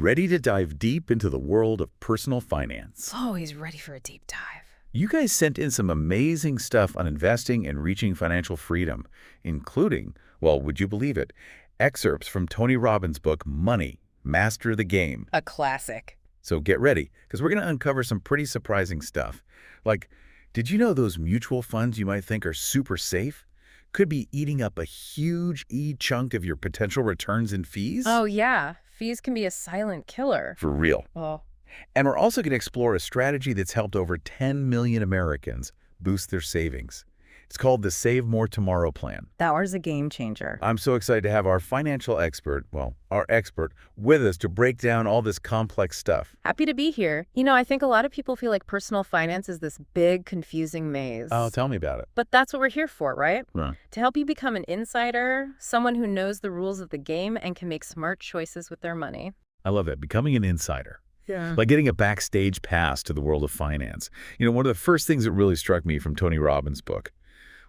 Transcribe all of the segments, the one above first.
Ready to dive deep into the world of personal finance? Oh, he's ready for a deep dive. You guys sent in some amazing stuff on investing and reaching financial freedom, including, well, would you believe it, excerpts from Tony Robbins' book, Money, Master the Game. A classic. So get ready, because we're going to uncover some pretty surprising stuff. Like, did you know those mutual funds you might think are super safe could be eating up a huge chunk of your potential returns and fees? Oh, yeah. Fees can be a silent killer. For real. Oh. And we're also going to explore a strategy that's helped over 10 million Americans boost their savings. It's called the Save More Tomorrow plan. That was a game changer. I'm so excited to have our financial expert, well, our expert, with us to break down all this complex stuff. Happy to be here. You know, I think a lot of people feel like personal finance is this big, confusing maze. Oh, tell me about it. But that's what we're here for, right? Right. To help you become an insider, someone who knows the rules of the game and can make smart choices with their money. I love that. Becoming an insider. Yeah. Like getting a backstage pass to the world of finance. You know, one of the first things that really struck me from Tony Robbins' book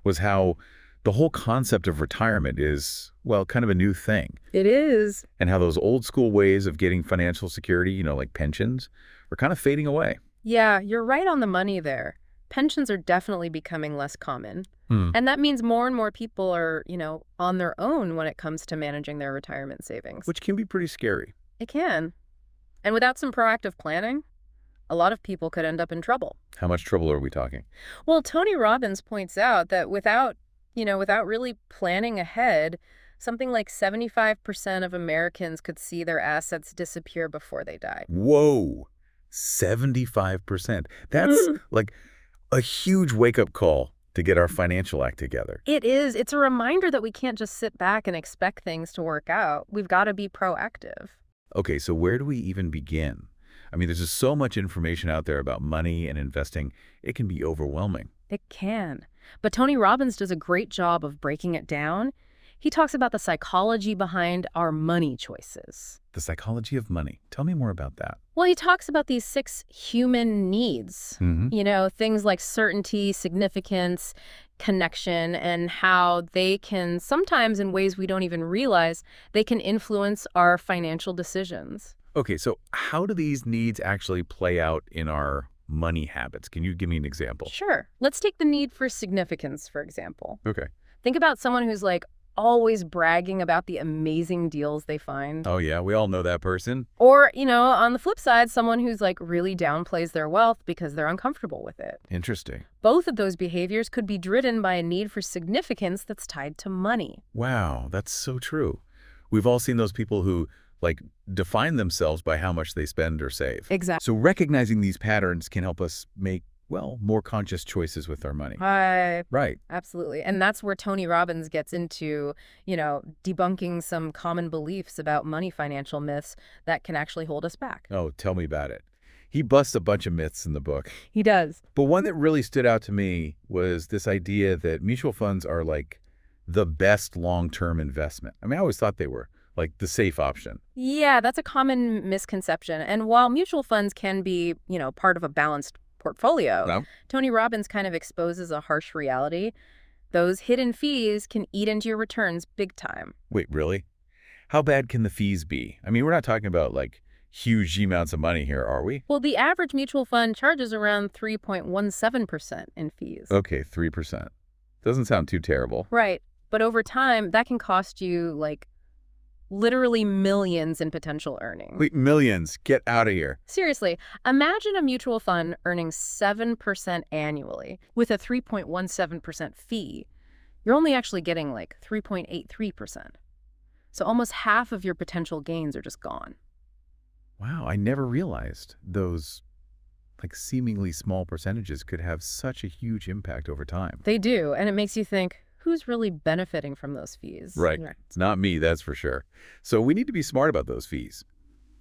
was how the whole concept of retirement is, well, kind of a new thing. It is. And how those old school ways of getting financial security, you know, like pensions, are kind of fading away. Yeah, you're right on the money there. Pensions are definitely becoming less common. And that means more and more people are, you know, on their own when it comes to managing their retirement savings. Which can be pretty scary. It can. And without some proactive planning, a lot of people could end up in trouble. How much trouble are we talking? Well, Tony Robbins points out that without really planning ahead, something like 75% of Americans could see their assets disappear before they die. Whoa, 75%. That's like a huge wake-up call to get our financial act together. It is. It's a reminder that we can't just sit back and expect things to work out. We've got to be proactive. Okay, so where do we even begin? I mean, there's just so much information out there about money and investing. It can be overwhelming. It can. But Tony Robbins does a great job of breaking it down. He talks about the psychology behind our money choices. The psychology of money. Tell me more about that. Well, he talks about these 6 human needs, you know, things like certainty, significance, connection, and how they can sometimes, in ways we don't even realize, they can influence our financial decisions. Okay, so how do these needs actually play out in our money habits? Can you give me an example? Sure. Let's take the need for significance, for example. Okay. Think about someone who's like always bragging about the amazing deals they find. Oh, yeah, we all know that person. Or, you know, on the flip side, someone who's like really downplays their wealth because they're uncomfortable with it. Interesting. Both of those behaviors could be driven by a need for significance that's tied to money. Wow, that's so true. We've all seen those people who, like, define themselves by how much they spend or save. Exactly. So recognizing these patterns can help us make, well, more conscious choices with our money. Right. Absolutely. And that's where Tony Robbins gets into, you know, debunking some common beliefs about money financial myths that can actually hold us back. Oh, tell me about it. He busts a bunch of myths in the book. He does. But one that really stood out to me was this idea that mutual funds are like the best long-term investment. I mean, I always thought they were like the safe option. Yeah, that's a common misconception. And while mutual funds can be, you know, part of a balanced portfolio, No? Tony Robbins kind of exposes a harsh reality. Those hidden fees can eat into your returns big time. Wait, really? How bad can the fees be? I mean, we're not talking about like huge amounts of money here, are we? Well, the average mutual fund charges around 3.17% in fees. Okay, 3%. Doesn't sound too terrible. Right. But over time, that can cost you like literally millions in potential earnings. Wait, millions. Get out of here. Seriously, imagine a mutual fund earning 7% annually with a 3.17% fee. You're only actually getting like 3.83%. So almost half of your potential gains are just gone. Wow, I never realized those like seemingly small percentages could have such a huge impact over time. They do, and it makes you think, who's really benefiting from those fees? Right. It's not me, that's for sure. So we need to be smart about those fees.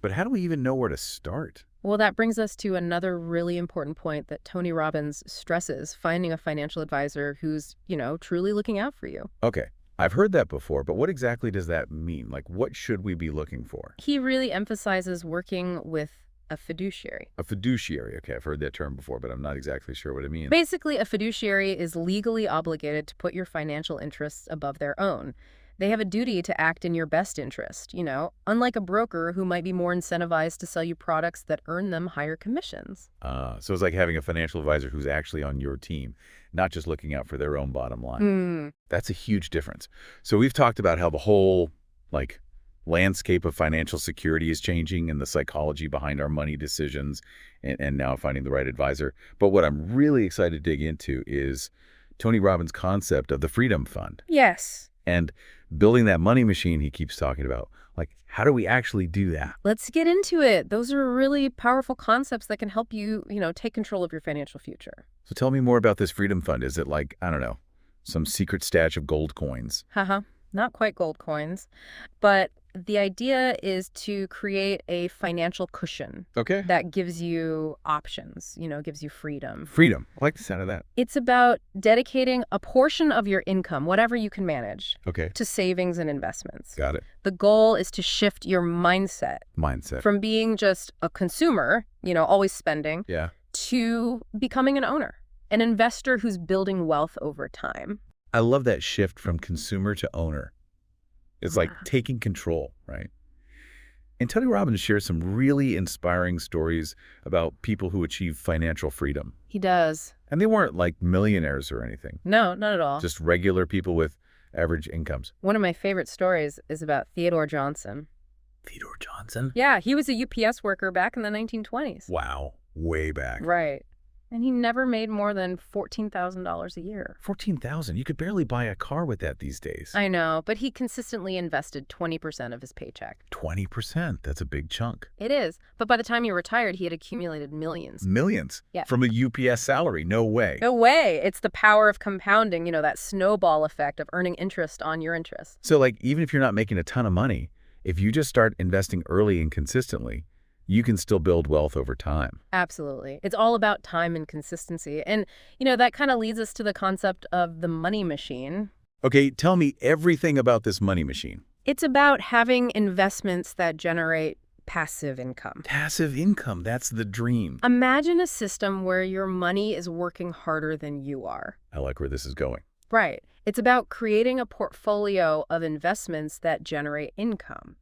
But how do we even know where to start? Well, that brings us to another really important point that Tony Robbins stresses, finding a financial advisor who's, you know, truly looking out for you. Okay, I've heard that before, but what exactly does that mean? Like, what should we be looking for? He really emphasizes working with a fiduciary. A fiduciary. Okay, I've heard that term before, but I'm not exactly sure what it means. Basically, a fiduciary is legally obligated to put your financial interests above their own. They have a duty to act in your best interest, unlike a broker who might be more incentivized to sell you products that earn them higher commissions. So it's like having a financial advisor who's actually on your team, not just looking out for their own bottom line. That's a huge difference. So we've talked about how the whole, landscape of financial security is changing and the psychology behind our money decisions and now finding the right advisor. But what I'm really excited to dig into is Tony Robbins' concept of the Freedom Fund. Yes. And building that money machine he keeps talking about. How do we actually do that? Let's get into it. Those are really powerful concepts that can help you, take control of your financial future. So tell me more about this Freedom Fund. Is it I don't know, some secret stash of gold coins? Not quite gold coins, but the idea is to create a financial cushion that gives you options, gives you freedom. Freedom. I like the sound of that. It's about dedicating a portion of your income, whatever you can manage, to savings and investments. Got it. The goal is to shift your mindset from being just a consumer, always spending, to becoming an owner, an investor who's building wealth over time. I love that shift from consumer to owner. It's like taking control, right? And Tony Robbins shares some really inspiring stories about people who achieve financial freedom. He does. And they weren't millionaires or anything. No, not at all. Just regular people with average incomes. One of my favorite stories is about Theodore Johnson. Theodore Johnson? Yeah, he was a UPS worker back in the 1920s. Wow, way back. Right. And he never made more than $14,000 a year. $14,000? You could barely buy a car with that these days. I know, but he consistently invested 20% of his paycheck. 20%? That's a big chunk. It is. But by the time he retired, he had accumulated millions. Millions? Yeah. From a UPS salary? No way. No way. It's the power of compounding, that snowball effect of earning interest on your interest. So, even if you're not making a ton of money, if you just start investing early and consistently, you can still build wealth over time. Absolutely. It's all about time and consistency. And, that kind of leads us to the concept of the money machine. Okay, tell me everything about this money machine. It's about having investments that generate passive income. Passive income, that's the dream. Imagine a system where your money is working harder than you are. I like where this is going. Right. It's about creating a portfolio of investments that generate income.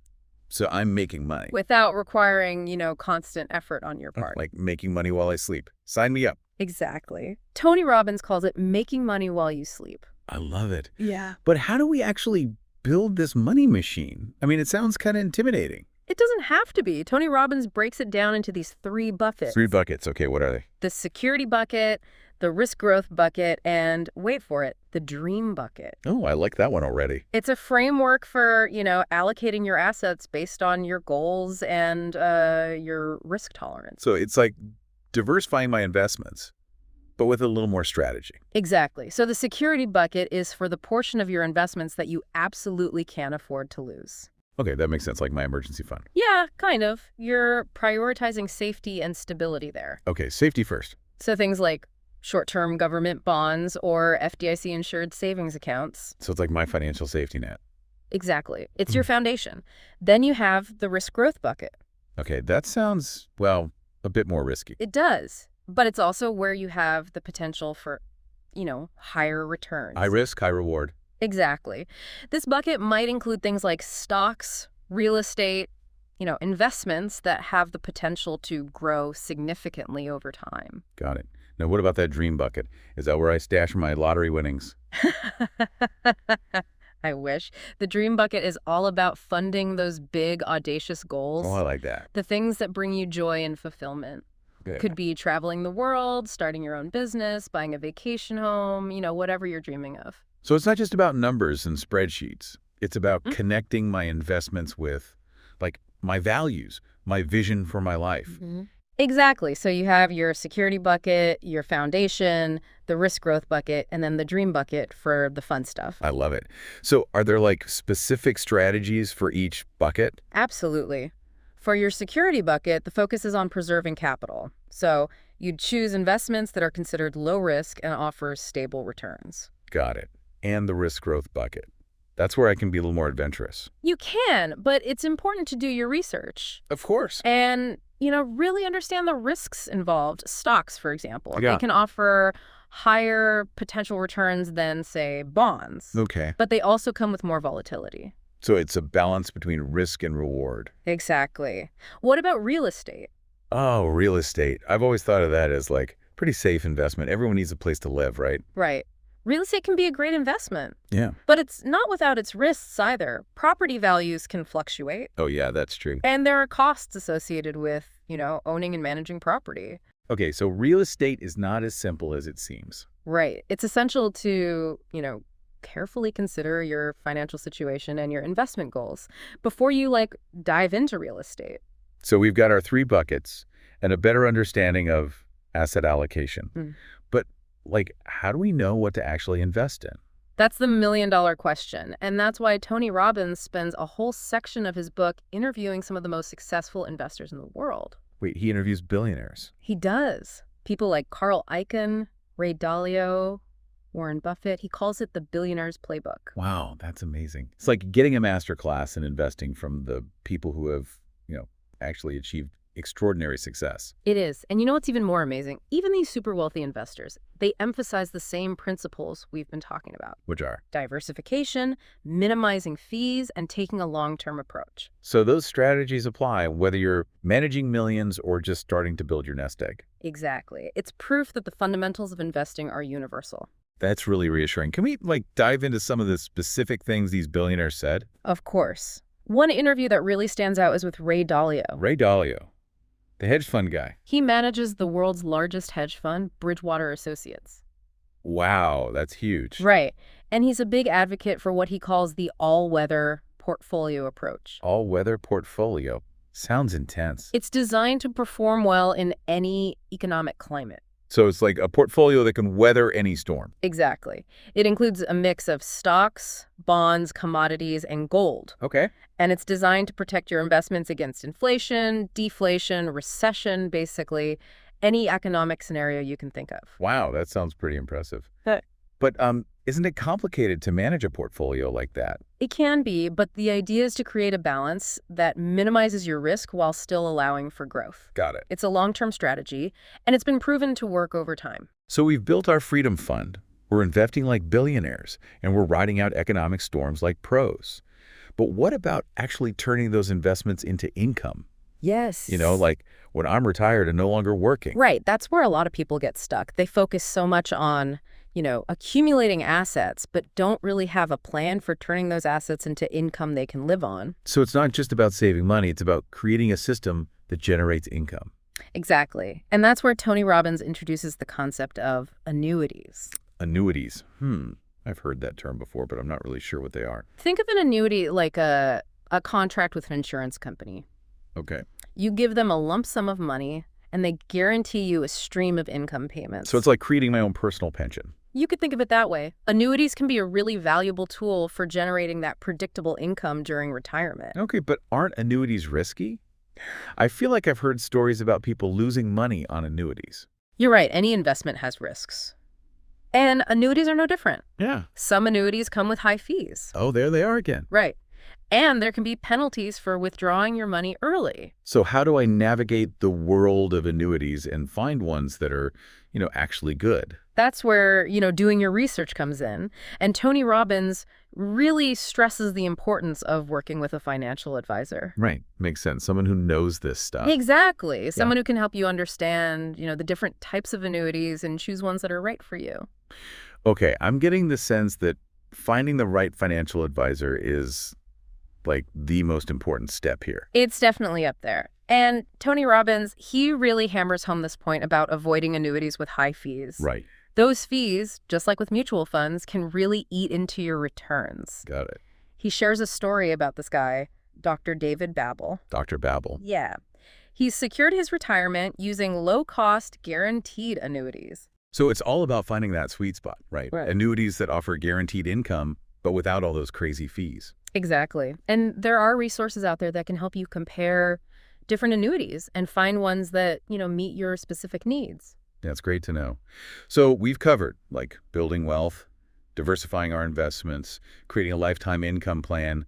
So I'm making money. Without requiring, constant effort on your part. Like making money while I sleep. Sign me up. Exactly. Tony Robbins calls it making money while you sleep. I love it. Yeah. But how do we actually build this money machine? I mean, it sounds kind of intimidating. It doesn't have to be. Tony Robbins breaks it down into these 3 buckets. 3 buckets. Okay, what are they? The security bucket, the risk growth bucket, and wait for it, the dream bucket. Oh, I like that one already. It's a framework for, allocating your assets based on your goals and your risk tolerance. So it's like diversifying my investments, but with a little more strategy. Exactly. So the security bucket is for the portion of your investments that you absolutely can't afford to lose. Okay, that makes sense, like my emergency fund. Yeah, kind of. You're prioritizing safety and stability there. Okay, safety first. So things like short-term government bonds or FDIC-insured savings accounts. So it's like my financial safety net. Exactly. It's your foundation. Then you have the risk growth bucket. Okay, that sounds, well, a bit more risky. It does. But it's also where you have the potential for, higher returns. High risk, high reward. Exactly. This bucket might include things like stocks, real estate, investments that have the potential to grow significantly over time. Got it. Now, what about that dream bucket? Is that where I stash my lottery winnings? I wish. The dream bucket is all about funding those big, audacious goals. Oh, I like that. The things that bring you joy and fulfillment. Good. Could be traveling the world, starting your own business, buying a vacation home, whatever you're dreaming of. So it's not just about numbers and spreadsheets. It's about connecting my investments with, my values, my vision for my life. Exactly. So you have your security bucket, your foundation, the risk growth bucket, and then the dream bucket for the fun stuff. I love it. So are there specific strategies for each bucket? Absolutely. For your security bucket, the focus is on preserving capital. So you'd choose investments that are considered low risk and offer stable returns. Got it. And the risk growth bucket. That's where I can be a little more adventurous. You can, but it's important to do your research. Of course. And, really understand the risks involved. Stocks, for example. Yeah. They can offer higher potential returns than, say, bonds. Okay. But they also come with more volatility. So it's a balance between risk and reward. Exactly. What about real estate? Oh, real estate. I've always thought of that as like pretty safe investment. Everyone needs a place to live, right? Right. Real estate can be a great investment. Yeah. But it's not without its risks either. Property values can fluctuate. Oh, yeah, that's true. And there are costs associated with, owning and managing property. Okay, so real estate is not as simple as it seems. Right. It's essential to, carefully consider your financial situation and your investment goals before you, dive into real estate. So we've got our 3 buckets and a better understanding of asset allocation. But, how do we know what to actually invest in? That's the million-dollar question. And that's why Tony Robbins spends a whole section of his book interviewing some of the most successful investors in the world. Wait, he interviews billionaires. He does. People like Carl Icahn, Ray Dalio, Warren Buffett. He calls it the billionaire's playbook. Wow, that's amazing. It's like getting a master class in investing from the people who have, actually achieved extraordinary success. It is. And you know what's even more amazing? Even these super wealthy investors, they emphasize the same principles we've been talking about. Which are? Diversification, minimizing fees, and taking a long-term approach. So those strategies apply whether you're managing millions or just starting to build your nest egg. Exactly. It's proof that the fundamentals of investing are universal. That's really reassuring. Can we, dive into some of the specific things these billionaires said? Of course. One interview that really stands out is with Ray Dalio. Ray Dalio, the hedge fund guy. He manages the world's largest hedge fund, Bridgewater Associates. Wow, that's huge. Right. And he's a big advocate for what he calls the all-weather portfolio approach. All-weather portfolio. Sounds intense. It's designed to perform well in any economic climate. So it's like a portfolio that can weather any storm. Exactly. It includes a mix of stocks, bonds, commodities, and gold. Okay. And it's designed to protect your investments against inflation, deflation, recession, basically any economic scenario you can think of. Wow, that sounds pretty impressive. But isn't it complicated to manage a portfolio like that? It can be, but the idea is to create a balance that minimizes your risk while still allowing for growth. Got it. It's a long-term strategy, and it's been proven to work over time. So we've built our freedom fund. We're investing like billionaires, and we're riding out economic storms like pros. But what about actually turning those investments into income? Yes. Like when I'm retired and no longer working. Right. That's where a lot of people get stuck. They focus so much on accumulating assets, but don't really have a plan for turning those assets into income they can live on. So it's not just about saving money, it's about creating a system that generates income. Exactly. And that's where Tony Robbins introduces the concept of annuities. Annuities. I've heard that term before, but I'm not really sure what they are. Think of an annuity like a contract with an insurance company. Okay. You give them a lump sum of money, and they guarantee you a stream of income payments. So it's like creating my own personal pension. You could think of it that way. Annuities can be a really valuable tool for generating that predictable income during retirement. Okay, but aren't annuities risky? I feel like I've heard stories about people losing money on annuities. You're right. Any investment has risks. And annuities are no different. Yeah. Some annuities come with high fees. Oh, there they are again. Right. And there can be penalties for withdrawing your money early. So how do I navigate the world of annuities and find ones that are, actually good? That's where, doing your research comes in. And Tony Robbins really stresses the importance of working with a financial advisor. Right. Makes sense. Someone who knows this stuff. Exactly. Someone who can help you understand, the different types of annuities and choose ones that are right for you. Okay. I'm getting the sense that finding the right financial advisor is the most important step here. It's definitely up there. And Tony Robbins, he really hammers home this point about avoiding annuities with high fees. Right. Those fees, just like with mutual funds, can really eat into your returns. Got it. He shares a story about this guy, Dr. David Babel. Dr. Babel. Yeah. He's secured his retirement using low-cost, guaranteed annuities. So it's all about finding that sweet spot, right? Right. Annuities that offer guaranteed income, but without all those crazy fees. Exactly. And there are resources out there that can help you compare different annuities and find ones that, meet your specific needs. That's great to know. So we've covered building wealth, diversifying our investments, creating a lifetime income plan.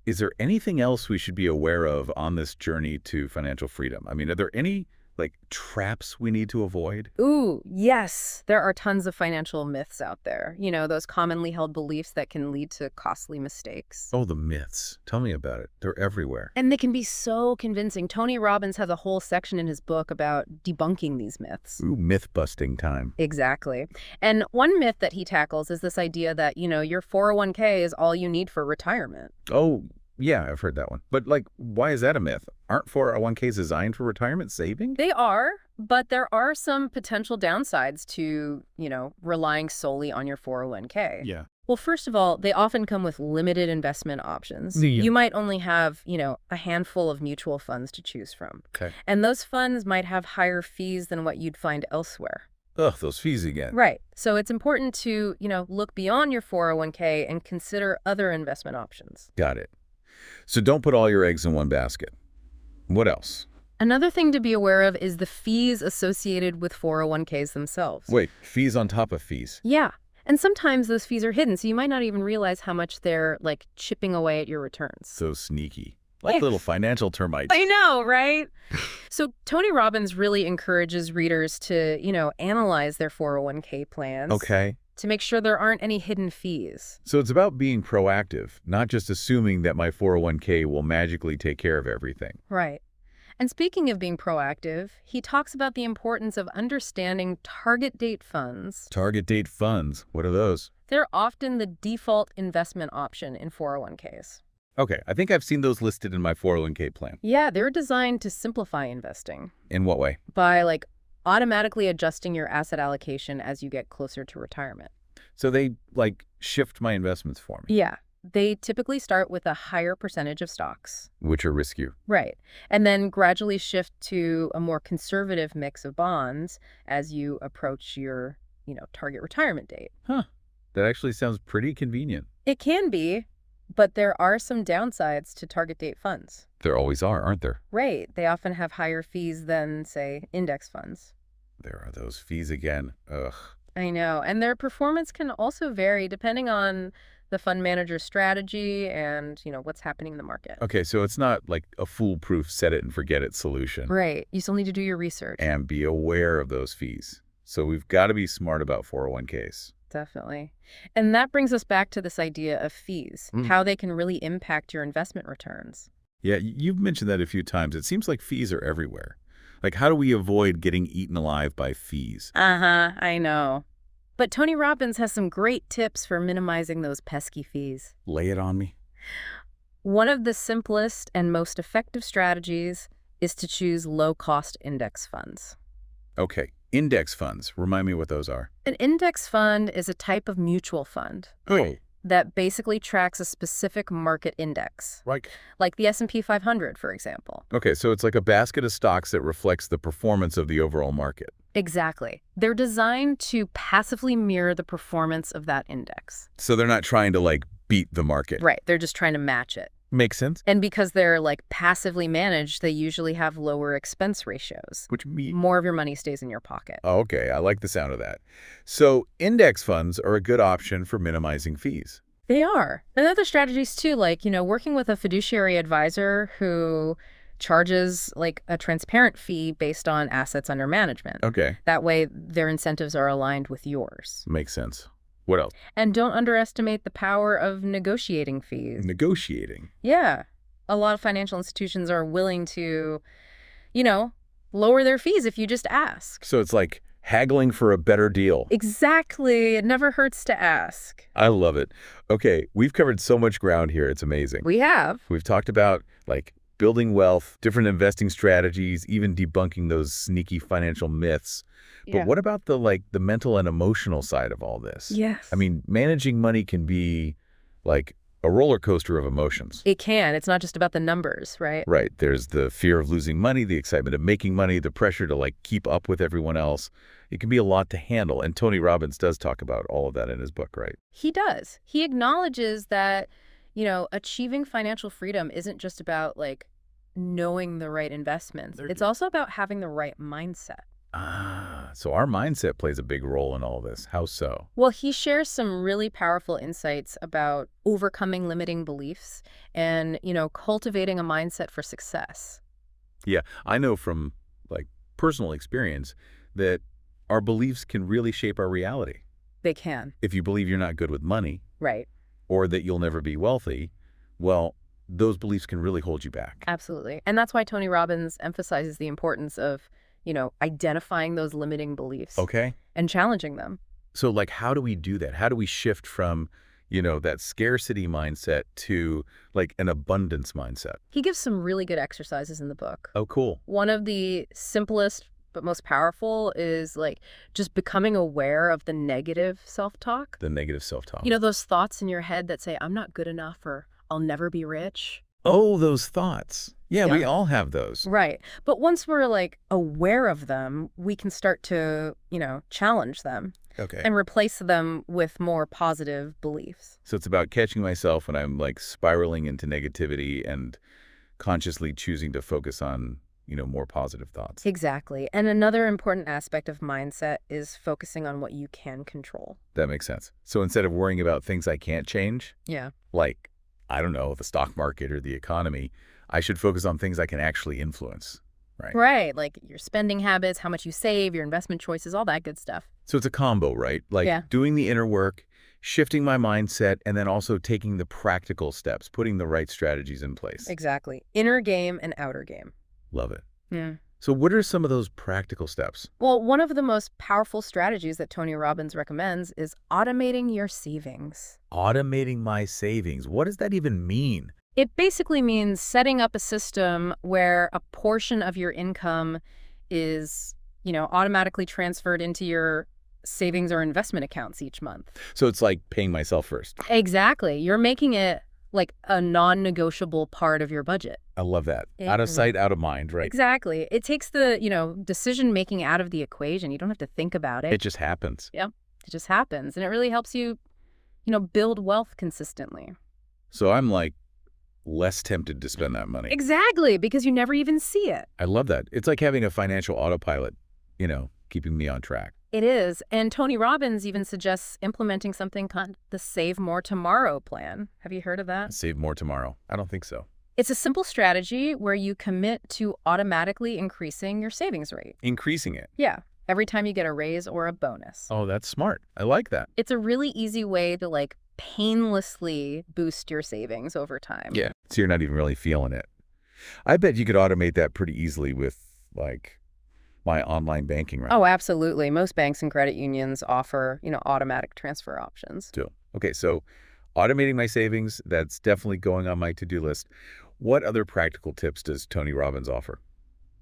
Is there anything else we should be aware of on this journey to financial freedom? I mean, are there any like traps we need to avoid? Ooh, yes. There are tons of financial myths out there. Those commonly held beliefs that can lead to costly mistakes. Oh, the myths. Tell me about it. They're everywhere. And they can be so convincing. Tony Robbins has a whole section in his book about debunking these myths. Ooh, myth-busting time. Exactly. And one myth that he tackles is this idea that, your 401k is all you need for retirement. Oh, yeah, I've heard that one. But, why is that a myth? Aren't 401ks designed for retirement saving? They are, but there are some potential downsides to, relying solely on your 401k. Yeah. Well, first of all, they often come with limited investment options. Yeah. You might only have, a handful of mutual funds to choose from. Okay. And those funds might have higher fees than what you'd find elsewhere. Ugh, those fees again. Right. So it's important to, look beyond your 401k and consider other investment options. Got it. So don't put all your eggs in one basket. What else? Another thing to be aware of is the fees associated with 401ks themselves. Wait, fees on top of fees? Yeah. And sometimes those fees are hidden, so you might not even realize how much they're, chipping away at your returns. So sneaky. Like little financial termites. I know, right? So Tony Robbins really encourages readers to, analyze their 401k plans. Okay. To make sure there aren't any hidden fees. So it's about being proactive, not just assuming that my 401k will magically take care of everything. Right. And speaking of being proactive, he talks about the importance of understanding target date funds. Target date funds, what are those? They're often the default investment option in 401ks. Okay, I think I've seen those listed in my 401k plan. Yeah, they're designed to simplify investing. In what way? By, automatically adjusting your asset allocation as you get closer to retirement. So they, shift my investments for me. Yeah. They typically start with a higher percentage of stocks. Which are riskier. Right. And then gradually shift to a more conservative mix of bonds as you approach your, target retirement date. Huh. That actually sounds pretty convenient. It can be, but there are some downsides to target date funds. There always are, aren't there? Right. They often have higher fees than, say, index funds. There are those fees again. Ugh. I know. And their performance can also vary depending on the fund manager's strategy and, what's happening in the market. Okay, so it's not like a foolproof set it and forget it solution. Right. You still need to do your research. And be aware of those fees. So we've got to be smart about 401ks. Definitely. And that brings us back to this idea of fees, how they can really impact your investment returns. Yeah, you've mentioned that a few times. It seems like fees are everywhere. How do we avoid getting eaten alive by fees? I know. But Tony Robbins has some great tips for minimizing those pesky fees. Lay it on me. One of the simplest and most effective strategies is to choose low-cost index funds. Okay, index funds. Remind me what those are. An index fund is a type of mutual fund. Oh. That basically tracks a specific market index. Right. Like the S&P 500, for example. Okay, so it's like a basket of stocks that reflects the performance of the overall market. Exactly. They're designed to passively mirror the performance of that index. So they're not trying to, beat the market. Right. They're just trying to match it. Makes sense. And because they're, passively managed, they usually have lower expense ratios. Which means more of your money stays in your pocket. Oh, okay, I like the sound of that. So index funds are a good option for minimizing fees. They are. And other strategies too, working with a fiduciary advisor who charges a transparent fee based on assets under management. Okay. That way their incentives are aligned with yours. Makes sense. What else? And don't underestimate the power of negotiating fees. Negotiating? Yeah. A lot of financial institutions are willing to, lower their fees if you just ask. So it's like haggling for a better deal. Exactly. It never hurts to ask. I love it. Okay, we've covered so much ground here. It's amazing. We have. We've talked about, building wealth, different investing strategies, even debunking those sneaky financial myths. But what about the mental and emotional side of all this? Yes. I mean, managing money can be a roller coaster of emotions. It can. It's not just about the numbers, right? Right. There's the fear of losing money, the excitement of making money, the pressure to keep up with everyone else. It can be a lot to handle. And Tony Robbins does talk about all of that in his book, right? He does. He acknowledges that, achieving financial freedom isn't just about knowing the right investments. It's also about having the right mindset. So our mindset plays a big role in all this. How so? Well, he shares some really powerful insights about overcoming limiting beliefs and, cultivating a mindset for success. Yeah, I know from personal experience that our beliefs can really shape our reality. They can. If you believe you're not good with money Right. or that you'll never be wealthy, well, those beliefs can really hold you back. Absolutely. And that's why Tony Robbins emphasizes the importance of, identifying those limiting beliefs Okay. and challenging them. So like, how do we do that? How do we shift from, that scarcity mindset to like an abundance mindset? He gives some really good exercises in the book. Oh, cool. One of the simplest but most powerful is like just becoming aware of the negative self-talk. The negative self-talk. Those thoughts in your head that say, I'm not good enough or I'll never be rich. Oh, those thoughts. Yeah, we Yeah. all have those. Right. But once we're like aware of them, we can start to, challenge them Okay. and replace them with more positive beliefs. So it's about catching myself when I'm like spiraling into negativity and consciously choosing to focus on, more positive thoughts. Exactly. And another important aspect of mindset is focusing on what you can control. That makes sense. So instead of worrying about things I can't change, Yeah. like, I don't know, the stock market or the economy, I should focus on things I can actually influence, right? Right. Like your spending habits, how much you save, your investment choices, all that good stuff. So it's a combo, right? Like Yeah. doing the inner work, shifting my mindset, and then also taking the practical steps, putting the right strategies in place. Exactly. Inner game and outer game. Love it. Yeah. So what are some of those practical steps? Well, one of the most powerful strategies that Tony Robbins recommends is automating your savings. Automating my savings. What does that even mean? It basically means setting up a system where a portion of your income is, automatically transferred into your savings or investment accounts each month. So it's like paying myself first. Exactly. You're making it like a non-negotiable part of your budget. I love that. It Out of really- sight, out of mind, right? Exactly. It takes the, decision-making out of the equation. You don't have to think about it. It just happens. It just happens. And it really helps you, build wealth consistently. So I'm like less tempted to spend that money. Exactly, because you never even see it. I love that. It's like having a financial autopilot, keeping me on track. It is. And Tony Robbins even suggests implementing something called the Save More Tomorrow plan. Have you heard of that? Save more tomorrow. I don't think so. It's a simple strategy where you commit to automatically increasing your savings rate. Increasing it. Yeah, every time you get a raise or a bonus. Oh, that's smart. I like that. It's a really easy way to like painlessly boost your savings over time. Yeah. So you're not even really feeling it. I bet you could automate that pretty easily with like my online banking, right? Oh, absolutely. Most banks and credit unions offer, automatic transfer options. Too. Okay, so automating my savings, that's definitely going on my to-do list. What other practical tips does Tony Robbins offer?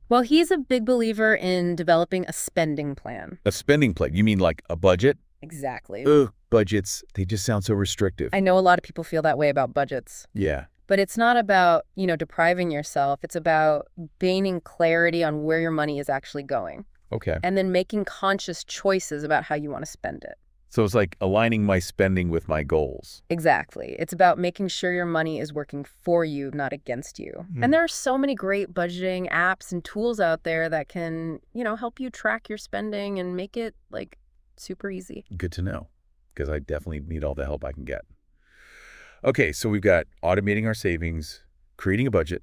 Well, he's a big believer in developing a spending plan. A spending plan. You mean like a budget? Exactly. Ugh, budgets, they just sound so restrictive. I know a lot of people feel that way about budgets. Yeah. But it's not about, depriving yourself. It's about gaining clarity on where your money is actually going Okay. and then making conscious choices about how you want to spend it. So it's like aligning my spending with my goals. Exactly. It's about making sure your money is working for you, not against you. Hmm. And there are so many great budgeting apps and tools out there that can, help you track your spending and make it like super easy. Good to know, because I definitely need all the help I can get. Okay, so we've got automating our savings, creating a budget.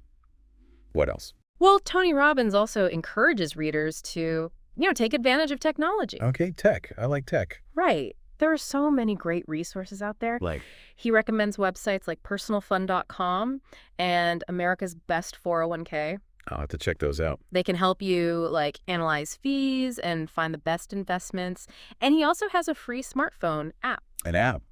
What else? Well, Tony Robbins also encourages readers to, take advantage of technology. Okay, tech. I like tech. Right. There are so many great resources out there. Like, He recommends websites like personalfund.com and America's Best 401k. I'll have to check those out. They can help you like analyze fees and find the best investments. And he also has a free smartphone app. An app.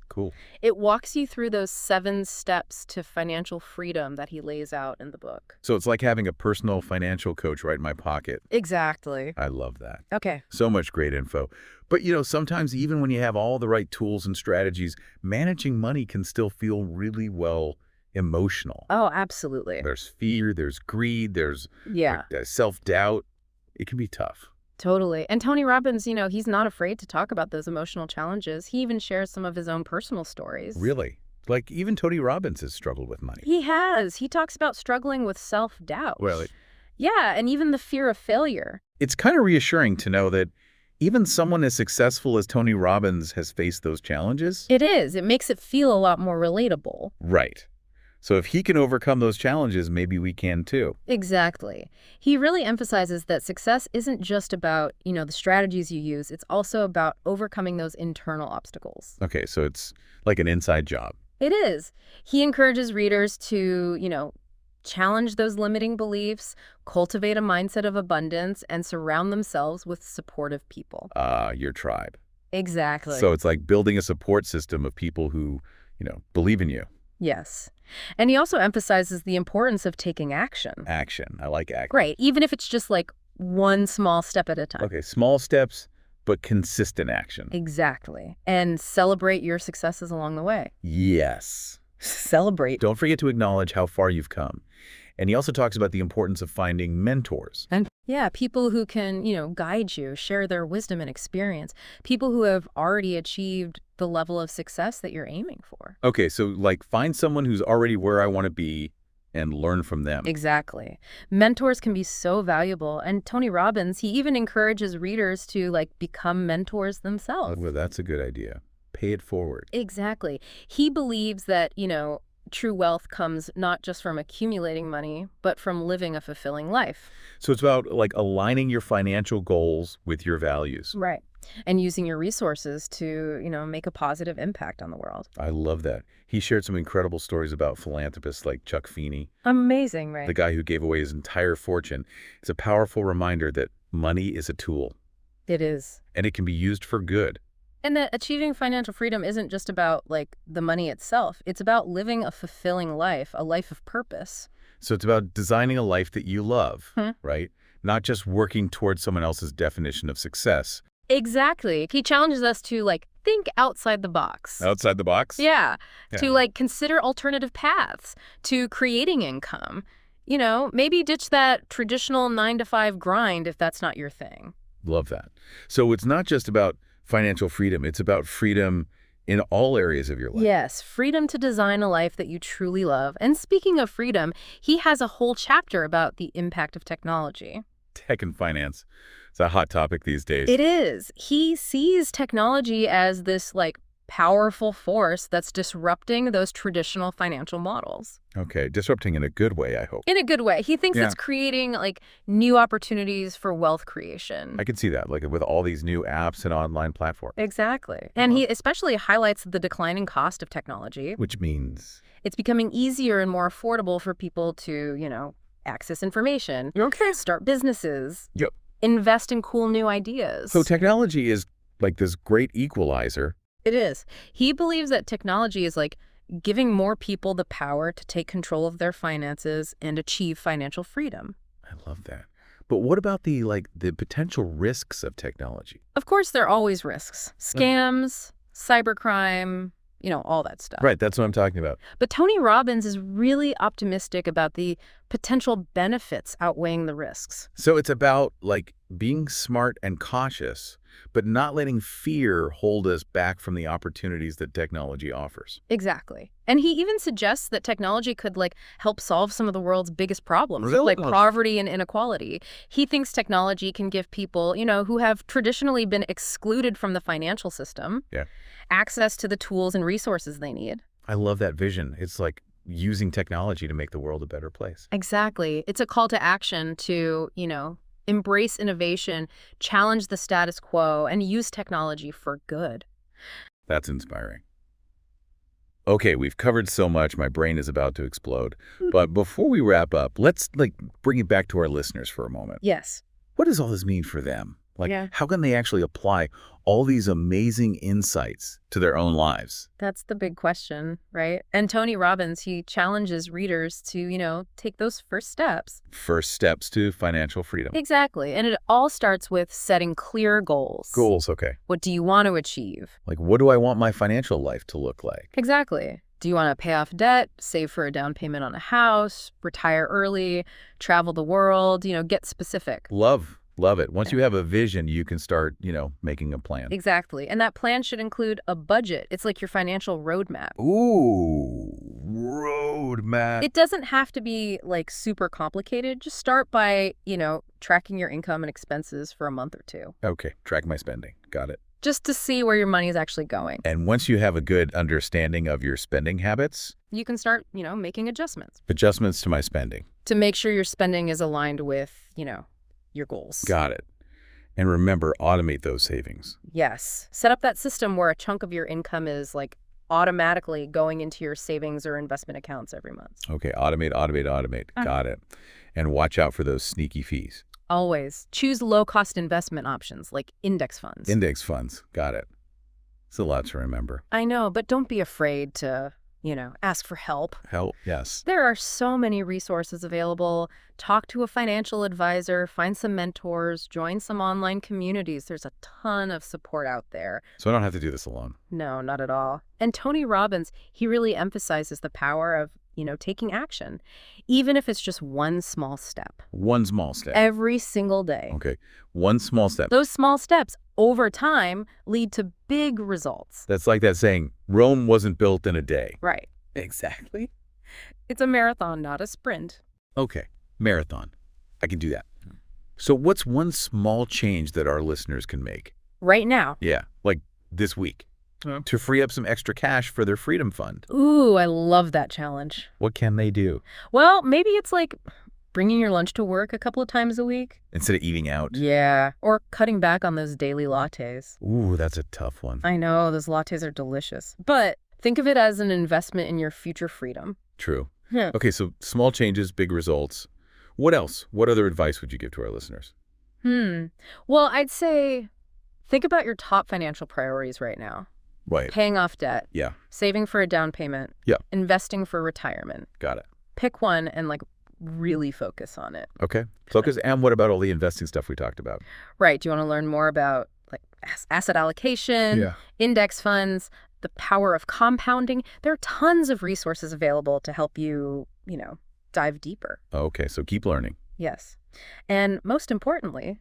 Cool. It walks you through those 7 steps to financial freedom that he lays out in the book. So it's like having a personal financial coach right in my pocket. Exactly. I love that. Okay. So much great info. But, sometimes even when you have all the right tools and strategies, managing money can still feel really, emotional. Oh, absolutely. There's fear, there's greed, there's Yeah, self-doubt. It can be tough. totally. And Tony Robbins, he's not afraid to talk about those emotional challenges. He even shares some of his own personal stories. Really? Like even Tony Robbins has struggled with money. He has. He talks about struggling with self-doubt. Well, Yeah, and even the fear of failure. it's kind of reassuring to know that even someone as successful as Tony Robbins has faced those challenges. It is. It makes it feel a lot more relatable. Right. So if he can overcome those challenges, maybe we can too. Exactly. He really emphasizes that success isn't just about, the strategies you use. It's also about overcoming those internal obstacles. Okay, so it's like an inside job. It is. He encourages readers to, challenge those limiting beliefs, cultivate a mindset of abundance, and surround themselves with supportive people. Your tribe. Exactly. So it's like building a support system of people who, believe in you. Yes. And he also emphasizes the importance of taking action. Action. I like action. Right. Even if it's just like one small step at a time. Okay, small steps, but consistent action. Exactly. And celebrate your successes along the way. Yes. Celebrate. Don't forget to acknowledge how far you've come. And he also talks about the importance of finding mentors. And yeah, people who can, guide you, share their wisdom and experience. People who have already achieved the level of success that you're aiming for. Okay, so like find someone who's already where I want to be and learn from them. Exactly. Mentors can be so valuable. And Tony Robbins, he even encourages readers to become mentors themselves. Well, that's a good idea. Pay it forward. Exactly. He believes that, true wealth comes not just from accumulating money, but from living a fulfilling life. So it's about aligning your financial goals with your values. Right. And using your resources to, make a positive impact on the world. I love that. He shared some incredible stories about philanthropists like Chuck Feeney. Amazing, right? The guy who gave away his entire fortune. It's a powerful reminder that money is a tool. It is. And it can be used for good. And that achieving financial freedom isn't just about, the money itself. It's about living a fulfilling life, a life of purpose. So it's about designing a life that you love, right? Not just working towards someone else's definition of success. Exactly. He challenges us to, think outside the box. Outside the box? Yeah. To, consider alternative paths to creating income. Maybe ditch that traditional 9-to-5 grind if that's not your thing. Love that. So it's not just about financial freedom. It's about freedom in all areas of your life. Yes, freedom to design a life that you truly love. And speaking of freedom, he has a whole chapter about the impact of technology. Tech and finance. It's a hot topic these days. It is. He sees technology as this, powerful force that's disrupting those traditional financial models. Okay, disrupting in a good way, I hope. In a good way. He thinks it's creating, new opportunities for wealth creation. I can see that, with all these new apps and online platforms. Exactly. And he especially highlights the declining cost of technology. Which means? It's becoming easier and more affordable for people to, access information. Okay. Start businesses. Yep. Invest in cool new ideas. So technology is this great equalizer. It is. He believes that technology is giving more people the power to take control of their finances and achieve financial freedom. I love that. But what about the potential risks of technology? Of course, there are always risks. Scams, cybercrime, all that stuff. Right, that's what I'm talking about. But Tony Robbins is really optimistic about the potential benefits outweighing the risks. So it's about being smart and cautious, but not letting fear hold us back from the opportunities that technology offers. Exactly. And he even suggests that technology could help solve some of the world's biggest problems, Really? like poverty and inequality. He thinks technology can give people, who have traditionally been excluded from the financial system, access to the tools and resources they need. I love that vision. It's using technology to make the world a better place. Exactly. It's a call to action to, embrace innovation, challenge the status quo, and use technology for good. That's inspiring. Okay, we've covered so much, my brain is about to explode. But before we wrap up, let's bring it back to our listeners for a moment. Yes. What does all this mean for them? How can they actually apply all these amazing insights to their own lives? That's the big question, right? And Tony Robbins, he challenges readers to, take those first steps. First steps to financial freedom. Exactly. And it all starts with setting clear goals. Goals, okay. What do you want to achieve? What do I want my financial life to look like? Exactly. Do you want to pay off debt, save for a down payment on a house, retire early, travel the world, get specific? Love it. Once you have a vision, you can start, making a plan. Exactly. And that plan should include a budget. It's like your financial roadmap. Ooh, roadmap. It doesn't have to be super complicated. Just start by, tracking your income and expenses for a month or two. Okay, track my spending. Got it. just to see where your money is actually going. And once you have a good understanding of your spending habits, You can start, making adjustments adjustments to my spending. to make sure your spending is aligned with, your goals. Got it. And remember, automate those savings. Yes. Set up that system where a chunk of your income is like automatically going into your savings or investment accounts every month. Okay, automate, automate, automate. Got it. And watch out for those sneaky fees. Always choose low-cost investment options like index funds. Index funds. Got it. It's a lot to remember. I know, but don't be afraid to, ask for help. Help? Yes. There are so many resources available. Talk to a financial advisor, find some mentors, join some online communities. There's a ton of support out there. So I don't have to do this alone. No, not at all. And Tony Robbins, he really emphasizes the power of, taking action, even if it's just one small step. One small step. Every single day. Okay. One small step. Those small steps over time lead to big results. That's like that saying, Rome wasn't built in a day. Right. Exactly. It's a marathon, not a sprint. Okay. Marathon. I can do that. So what's one small change that our listeners can make? Right now. Yeah. Like this week. To free up some extra cash for their freedom fund. Ooh, I love that challenge. What can they do? Well, maybe it's like bringing your lunch to work a couple of times a week. Instead of eating out. Yeah. Or cutting back on those daily lattes. Ooh, that's a tough one. I know, those lattes are delicious. But think of it as an investment in your future freedom. True. Yeah. Okay, so small changes, big results. What else? What other advice would you give to our listeners? Well, I'd say think about your top financial priorities right now. Right. Paying off debt. Yeah. Saving for a down payment. Yeah. Investing for retirement. Got it. Pick one and really focus on it. Okay. Focus. And what about all the investing stuff we talked about? Right. Do you want to learn more about asset allocation, index funds, the power of compounding? There are tons of resources available to help you, dive deeper. Okay. So keep learning. Yes. And most importantly,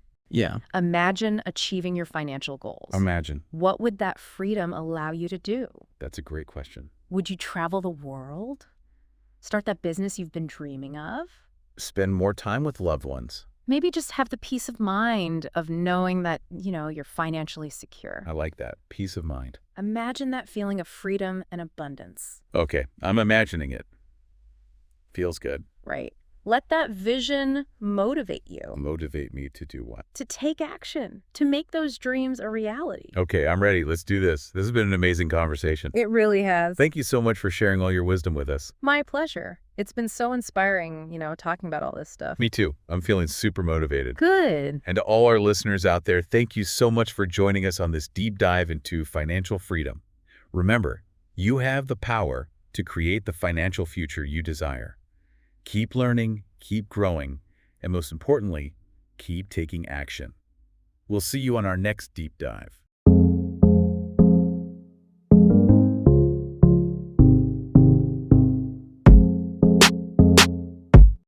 imagine achieving your financial goals. Imagine. What would that freedom allow you to do? That's a great question. Would you travel the world? Start that business you've been dreaming of? Spend more time with loved ones. Maybe just have the peace of mind of knowing that, you're financially secure. I like that. Peace of mind. Imagine that feeling of freedom and abundance. Okay. I'm imagining it. Feels good. Right. Let that vision motivate you. Motivate me to do what? To take action, to make those dreams a reality. Okay, I'm ready. Let's do this. This has been an amazing conversation. It really has. Thank you so much for sharing all your wisdom with us. My pleasure. It's been so inspiring, talking about all this stuff. Me too. I'm feeling super motivated. Good. And to all our listeners out there, thank you so much for joining us on this deep dive into financial freedom. Remember, you have the power to create the financial future you desire. Keep learning, keep growing, and most importantly, keep taking action. We'll see you on our next deep dive.